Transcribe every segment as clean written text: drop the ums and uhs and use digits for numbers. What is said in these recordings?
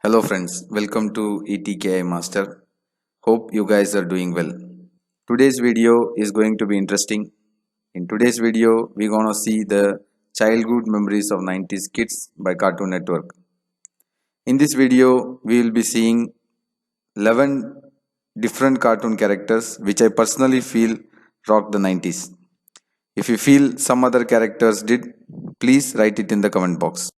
Hello friends, welcome to ETKI Master. Hope you guys are doing well. Today's video is going to be interesting. In today's video, we're gonna see the childhood memories of 90s kids by Cartoon Network. In this video, we will be seeing 11 different cartoon characters which I personally feel rocked the 90s. If you feel some other characters did, please write it in the comment box.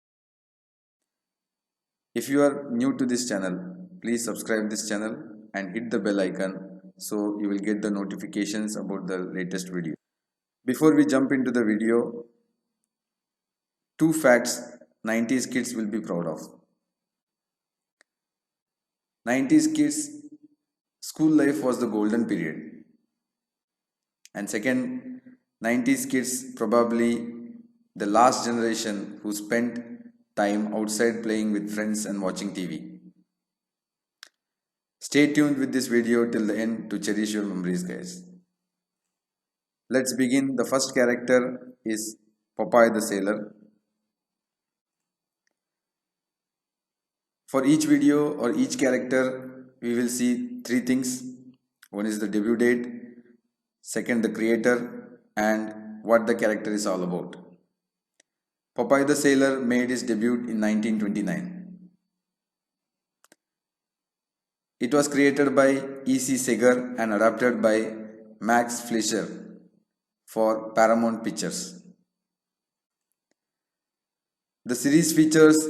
If you are new to this channel, please subscribe this channel and hit the bell icon so you will get the notifications about the latest video. Before we jump into the video, two facts 90s kids will be proud of. 90s kids school life was the golden period. And second, 90s kids probably the last generation who spent time outside playing with friends and watching TV. Stay tuned with this video till the end to cherish your memories, guys. Let's begin. The first character is Popeye the Sailor. For each video or each character, we will see three things. One is the debut date, second the creator, and what the character is all about. Popeye the Sailor made his debut in 1929. It was created by E.C. Segar and adapted by Max Fleischer for Paramount Pictures. The series features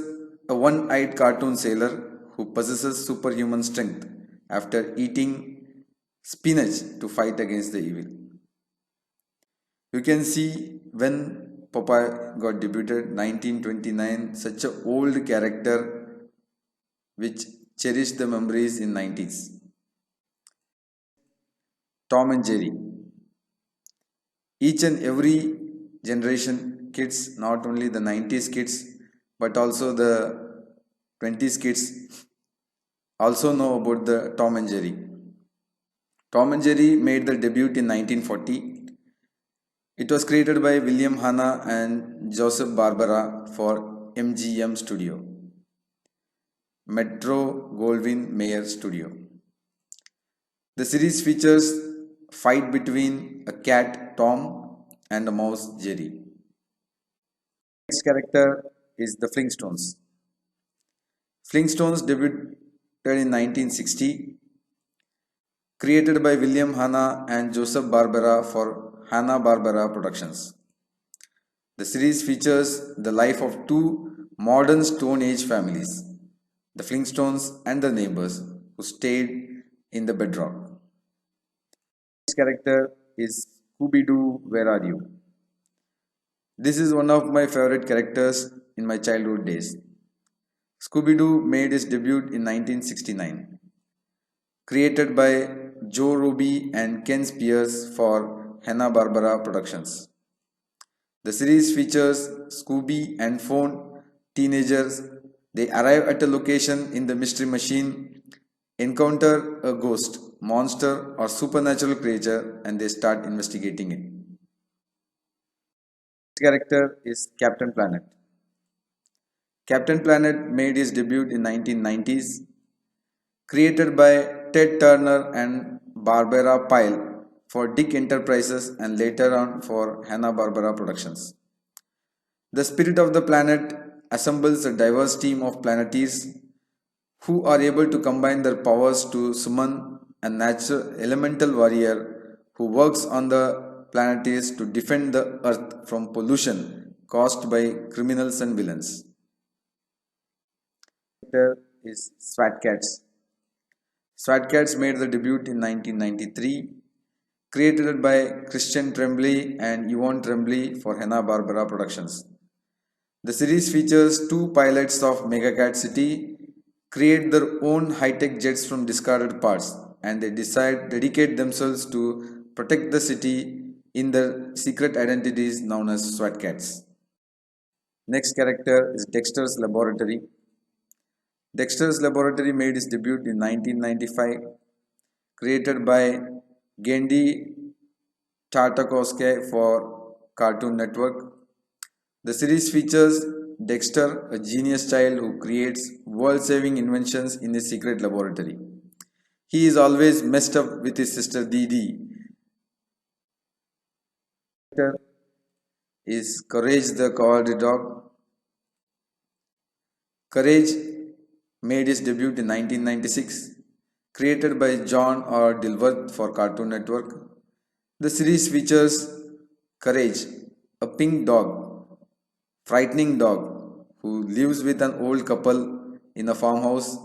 a one-eyed cartoon sailor who possesses superhuman strength after eating spinach to fight against the evil. You can see when Popeye got debuted 1929, such an old character which cherished the memories in 90s. Tom and Jerry. Each and every generation kids, not only the 90s kids but also the 20s kids, also know about the Tom and Jerry. Tom and Jerry made their debut in 1940. It was created by William Hanna and Joseph Barbera for MGM Studio, Metro Goldwyn Mayer Studio. The series features fight between a cat Tom and a mouse Jerry. Next character is the Flintstones. Flintstones debuted in 1960, created by William Hanna and Joseph Barbera for Hanna-Barbera Productions. The series features the life of two modern Stone Age families, the Flintstones and their neighbors, who stayed in the bedrock. Next character is Scooby-Doo, Where Are You? This is one of my favorite characters in my childhood days. Scooby-Doo made his debut in 1969. Created by Joe Roby and Ken Spears for Hanna-Barbera Productions. The series features Scooby and Fawn teenagers. They arrive at a location in the Mystery Machine, encounter a ghost, monster or supernatural creature, and they start investigating it. This character is Captain Planet. Captain Planet made his debut in 1990s, created by Ted Turner and Barbara Pyle for Dick Enterprises and later on for Hanna-Barbera Productions. The spirit of the planet assembles a diverse team of planeteers who are able to combine their powers to summon a natural elemental warrior who works on the planeteers to defend the earth from pollution caused by criminals and villains. Here is Swat Cats. Swat Cats made the debut in 1993, created by Christian Tremblay and Yvonne Tremblay for Hanna-Barbera Productions. The series features two pilots of Megacat City create their own high-tech jets from discarded parts, and they dedicate themselves to protect the city in their secret identities known as SWAT Cats. Next character is Dexter's Laboratory. Dexter's Laboratory made its debut in 1995, created by Gendy Tartakovsky for Cartoon Network. The series features Dexter, a genius child who creates world-saving inventions in a secret laboratory. He is always messed up with his sister Dee. Is Courage the Cowardly Dog. Courage made his debut in 1996, created by John R. Dilworth for Cartoon Network. The series features Courage, a pink dog, frightening dog, who lives with an old couple in a farmhouse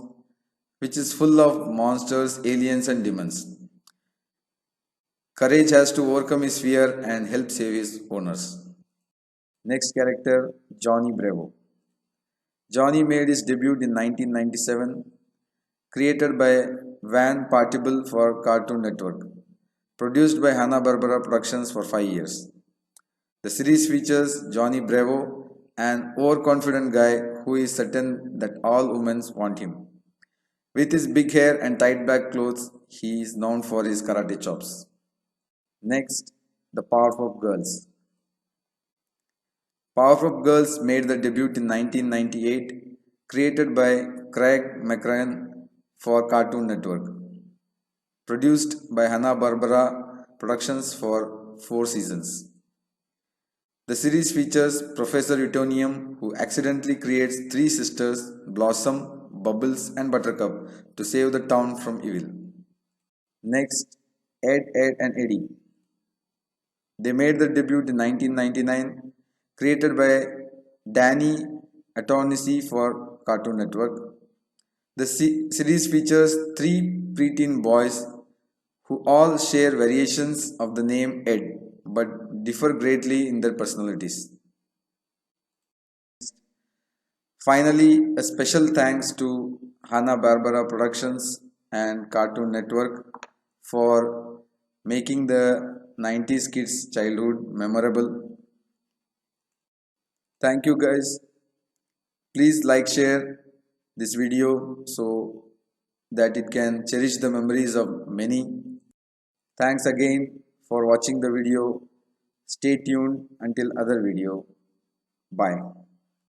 which is full of monsters, aliens, and demons. Courage has to overcome his fear and help save his owners. Next character, Johnny Bravo. Johnny made his debut in 1997, created by Van Partible for Cartoon Network, produced by Hanna-Barbera Productions for 5 years. The series features Johnny Bravo, an overconfident guy who is certain that all women want him. With his big hair and tight back clothes, he is known for his karate chops. Next, the Powerpuff Girls. Powerpuff Girls made their debut in 1998, created by Craig McRae for Cartoon Network, produced by Hanna-Barbera Productions for 4 seasons. The series features Professor Utonium, who accidentally creates 3 sisters, Blossom, Bubbles, and Buttercup, to save the town from evil. Next, Ed, and Eddie. They made their debut in 1999, created by Danny Atonisi for Cartoon Network. The series features 3 preteen boys who all share variations of the name Ed but differ greatly in their personalities. Finally, a special thanks to Hanna-Barbera Productions and Cartoon Network for making the 90s kids' childhood memorable. Thank you guys. Please like, share this video so that it can cherish the memories of many. Thanks again for watching the video. Stay tuned until other video. Bye.